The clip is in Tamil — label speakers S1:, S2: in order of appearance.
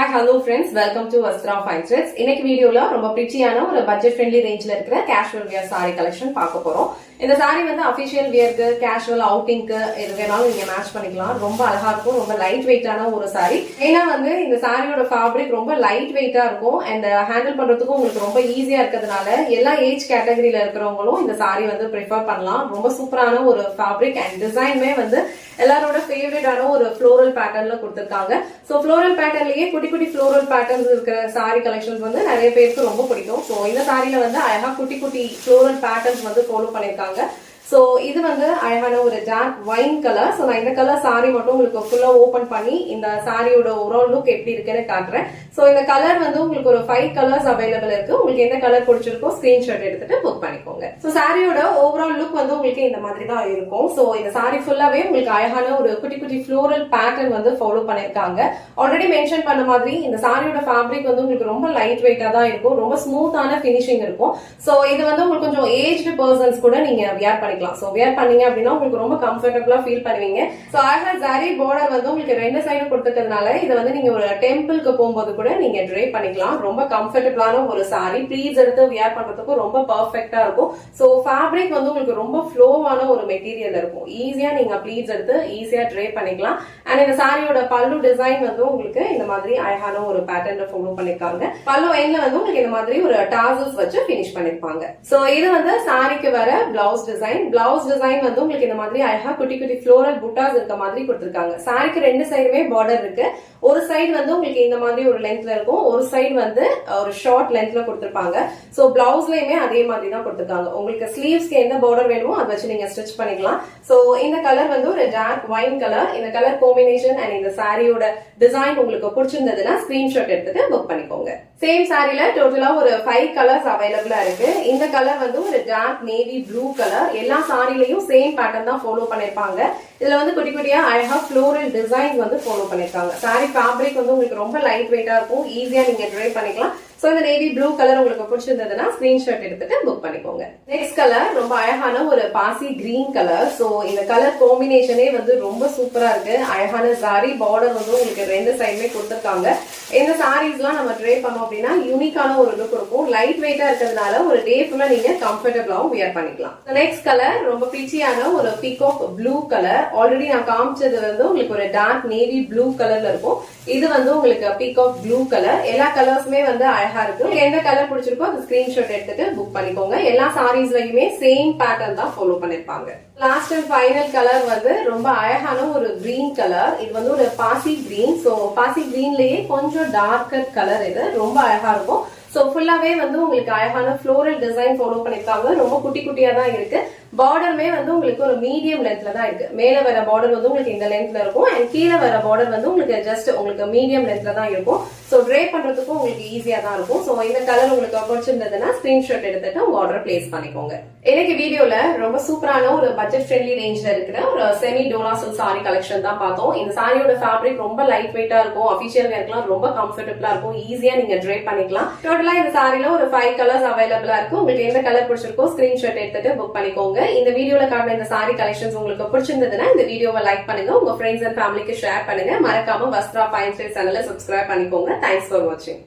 S1: Hi, hello friends. Welcome to Vastra Fine Threads. இன்னைக்கு வீடியோல ரொம்ப பிரிச்சியான ஒரு பட்ஜெட் ஃப்ரெண்ட்லி ரேஞ்ச்ல இருக்கிற கேஷுவல் வியர் சாரி கலெக்ஷன் பார்க்க போறோம். இந்த சாரி வந்து அபிஷியல் வியர்க்கு, கேஷுவல் அவுட்டிங்க்கு எது வேணாலும் நீங்க மேட்ச் பண்ணிக்கலாம். ரொம்ப அழகா இருக்கும். ரொம்ப லைட் வெயிட்டான ஒரு சாரி. ஏன்னா வந்து இந்த சாரியோட ஃபேப்ரிக் ரொம்ப லைட் வெயிட்டா இருக்கும் அண்ட் ஹேண்டில் பண்றதுக்கும் உங்களுக்கு ரொம்ப ஈஸியா இருக்கிறதுனால எல்லா ஏஜ் கேட்டகரியில இருக்கிறவங்களும் இந்த சாரி வந்து ப்ரிஃபர் பண்ணலாம். ரொம்ப சூப்பரான ஒரு ஃபேப்ரிக் அண்ட் டிசைனுமே வந்து எல்லாரோட ஃபேவரட்டான ஒரு ஃப்ளோரல் பேட்டர்ன்ல கொடுத்திருக்காங்க. சோ ஃப்ளோரல் பேட்டர்ன்லயே குட்டி குட்டி ஃப்ளோரல் பேட்டர்ன்ஸ் இருக்கிற சாரி கலெக்ஷன்ஸ் வந்து நிறைய பேருக்கு ரொம்ப பிடிக்கும். சோ இந்த சாரியில வந்து அழகா குட்டி குட்டி ஃப்ளோரல் பேட்டர்ன்ஸ் வந்து ஃபாலோ பண்ணிருக்காங்க. சோ இது வந்து அழகான ஒரு டார்க் வைன் கலர். சோ நான் இந்த கலர் சாரி மட்டும் உங்களுக்கு ஃபுல்லா ஓபன் பண்ணி இந்த சாரியோட ஓவரால் லுக் எப்படி இருக்குன்னு காட்டுறேன். சோ இந்த கலர் வந்து உங்களுக்கு ஒரு 5 கலர்ஸ் அவைலபிள் இருக்கு. உங்களுக்கு எந்த கலர் பிடிச்சிருக்கோ ஸ்கிரீன்ஷாட் எடுத்துட்டு புக் பண்ணிக்கோங்க. சோ சாரியோட ஓவரால் லுக் வந்து உங்களுக்கு இந்த மாதிரி தான் இருக்கும். சோ இந்த சாரி ஃபுல்லாவே உங்களுக்கு அழகான ஒரு குட்டி குட்டி ஃப்ளோரல் பேட்டர்ன் வந்து ஃபாலோ பண்ணிருக்காங்க. ஆல்ரெடி மென்ஷன் பண்ண மாதிரி இந்த சாரியோட ஃபேப்ரிக் வந்து உங்களுக்கு ரொம்ப லைட் வெயிட்டா தான் இருக்கும். ரொம்ப ஸ்மூத்தான பினிஷிங் இருக்கும். சோ இது வந்து உங்களுக்கு கொஞ்சம் ஏஜ்டு பர்சன்ஸ் கூட நீங்க வியர் பண்ணிக்கலாம். சோ வியர் பண்ணீங்க அப்படின்னா உங்களுக்கு ரொம்ப கம்ஃபர்டபுளா ஃபீல் பண்ணுவீங்க. சோ அழகா ஜரி பார்டர் வந்து உங்களுக்கு ரெண்டு சைடும் கொடுத்துக்கிறதுனால இது வந்து நீங்க ஒரு டெம்பிளுக்கு போகும்போது கூட நீங்க ட்ரை பண்ணிக்கலாம். ரொம்ப கம்ஃபர்டபுளான ஒரு சாரி. ப்ளீட்ஸ் எடுத்து வியர் பண்றதுக்கு ரொம்ப பர்ஃபெக்ட்டா இருக்கும். சோ ஃபேப்ரிக் வந்து உங்களுக்கு ரொம்ப ஃப்ளோவான ஒரு மெட்டீரியல் இருக்கும். ஈஸியா நீங்க ப்ளீட்ஸ் எடுத்து ஈஸியா ட்ரை பண்ணிக்கலாம். அண்ட் இந்த சாரியோட பல்லு டிசைன் வந்து உங்களுக்கு இந்த மாதிரி அழகான ஒரு பேட்டர்ன்ல ஃபாலோ பண்ணிருக்காங்க. பல்லு எண்ட்ல வந்து உங்களுக்கு இந்த மாதிரி ஒரு டாசல்ஸ் வச்சு ஃபினிஷ் பண்ணிருப்பாங்க. சோ இது வந்து சாரிக்கு வர பிளவுஸ் டிசைன். பிளவுஸ் டிசைன் வந்து உங்களுக்கு இந்த மாதிரி அழகா குட்டி குட்டி ஃப்ளோரல் புட்டாஸ் இருக்க மாதிரி கொடுத்திருக்காங்க. சாரிக்கு ரெண்டு சைடுமே பார்டர் இருக்கு. ஒரு சைடு வந்து உங்களுக்கு இந்த மாதிரி ஒரு லென்த்ல இருக்கும், ஒரு சைடு வந்து ஒரு ஷார்ட் லென்த்ல கொடுத்திருப்பாங்க. சோ பிளவுஸ்லயுமே அதே மாதிரி தான் கொடுத்திருக்காங்க. உங்களுக்கு ஸ்லீவ்ஸ்க்கு எந்த பார்டர் வேணுமோ அதை வச்சு நீங்க ஸ்டிச் பண்ணிக்கலாம். சோ இந்த கலர் வந்து ஒரு டார்க் வைன் கலர். இந்த கலர் காம்பினேஷன் அண்ட் இந்த சாரியோட டிசைன் உங்களுக்கு பிடிச்சிருந்ததுன்னா ஸ்கிரீன்ஷாட் எடுத்துட்டு புக் பண்ணிக்கோங்க. சேம் சாரில டோட்டலா ஒரு 5 கலர்ஸ் அவைலபிளா இருக்கு. இந்த கலர் வந்து ஒரு டார்க் நேவி ப்ளூ கலர். எல்லா சாரிலையும் சேம் பேட்டர்ன் தான் ஃபாலோ பண்ணிருப்பாங்க. இதுல வந்து குட்டி குட்டியா அழகா ஃப்ளோரல் டிசைன் வந்து ஃபாலோ பண்ணிருக்காங்க. சாரி ஃபேப்ரிக் வந்து உங்களுக்கு ரொம்ப லைட் வெயிட்டா இருக்கும். ஈஸியா நீங்க ட்ரை பண்ணிக்கலாம். சோ இந்த நேவி ப்ளூ கலர் உங்களுக்கு பிடிச்சிருந்ததுன்னா ஸ்கிரீன்ஷாட் எடுத்துட்டு புக் பண்ணிக்கோங்க. நெக்ஸ்ட் கலர் ரொம்ப அழகான ஒரு பாசி கிரீன் கலர். சோ இந்த கலர் காம்பினேஷனே வந்து ரொம்ப சூப்பரா இருக்கு. அழகான சாரி பார்டர் வந்து உங்களுக்கு ரெண்டு சைடுமே கொடுத்திருக்காங்க. இந்த சாரீஸ் எல்லாம் நம்ம ட்ரை பண்ணோம் அப்படின்னா யூனிக்கான ஒரு லுக் இருக்கும். லைட் வெயிட்டா இருக்கிறதுனால ஒரு டே ஃபுல்லா நீங்க கம்ஃபர்டபுளாவும் வியர் பண்ணிக்கலாம். நெக்ஸ்ட் கலர் ரொம்ப பிச்சியான ஒரு பீகாக் ப்ளூ கலர். ஆல்ரெடி நான் காமிச்சது வந்து உங்களுக்கு ஒரு டார்க் நேவி ப்ளூ கலர்ல இருக்கும். இது வந்து உங்களுக்கு பீகாக் ப்ளூ கலர். எல்லா கலர்ஸுமே வந்து அழகா இருக்கு. எந்த கலர் பிடிச்சிருக்கோ அது ஸ்கிரீன்ஷாட் எடுத்துட்டு புக் பண்ணிக்கோங்க. எல்லா சாரீஸ்லயுமே சேம் பேட்டர்ன் தான் ஃபாலோ பண்ணிருப்பாங்க. லாஸ்ட் அண்ட் ஃபைனல் கலர் வந்து ரொம்ப அழகான ஒரு கிரீன் கலர். இது வந்து ஒரு பாசி கிரீன். சோ பாசி கிரீன்லயே கொஞ்சம் டார்க்கர் கலர். இது ரொம்ப அழகா இருக்கும். சோ ஃபுல்லாவே வந்து உங்களுக்கு அழகான ஃப்ளோரல் டிசைன் ஃபாலோ பண்ணிருக்காங்க. ரொம்ப குட்டி குட்டியா தான் இருக்கு. பார்டருமே வந்து உங்களுக்கு ஒரு மீடியம் லென்த்ல தான் இருக்கு. மேல வர பார்டர் வந்து உங்களுக்கு இந்த லென்த்ல இருக்கும் அண்ட் கீழே வர பார்டர் வந்து உங்களுக்கு ஜஸ்ட் உங்களுக்கு மீடியம் லென்த்ல தான் இருக்கும். சோ ட்ரை பண்றதுக்கும் உங்களுக்கு ஈஸியா தான் இருக்கும். சோ இந்த கலர் உங்களுக்கு பிடிச்சிருந்ததுன்னா ஸ்கிரீன்ஷாட் எடுத்துட்டு உங்க ஆர்டர் பிளேஸ் பண்ணிக்கோங்க. இன்னைக்கு வீடியோல ரொம்ப சூப்பரான ஒரு பட்ஜெட் ஃப்ரெண்ட்லி ரேஞ்ச்ல இருக்கிற ஒரு semi Dola silk sorry collection தான் பார்த்தோம். இந்த சாரியோட ஃபேப்ரிக் ரொம்ப லைட் வெயிட்டா இருக்கும். அபிஷியல் வேர்க்கெல்லாம் ரொம்ப கம்ஃபர்டபுளா இருக்கும். ஈஸியா நீங்க ட்ரை பண்ணிக்கலாம். டோட்டலா இந்த சாரில ஒரு 5 கலர்ஸ் அவைலபிளா இருக்கு. உங்களுக்கு எந்த கலர் பிடிச்சிருக்கோ ஸ்கிரீன்ஷாட் எடுத்துட்டு புக் பண்ணிக்கோங்க. இந்த வீடியோல காட்டுற இந்த சாரி கலெக்ஷன்ஸ் உங்களுக்கு பிடிச்சிருந்ததுன்னா இந்த வீடியோவை லைக் பண்ணுங்க. உங்க ஃப்ரெண்ட்ஸ் அண்ட் ஃபேமிலிக்கு ஷேர் பண்ணுங்க. மறக்காம வஸ்த்ரா ஃபைன் த்ரெட்ஸ் சேனலை சப்ஸ்கிரைப் பண்ணிக்கோங்க. தேங்க்ஸ் ஃபார் வாட்சிங்.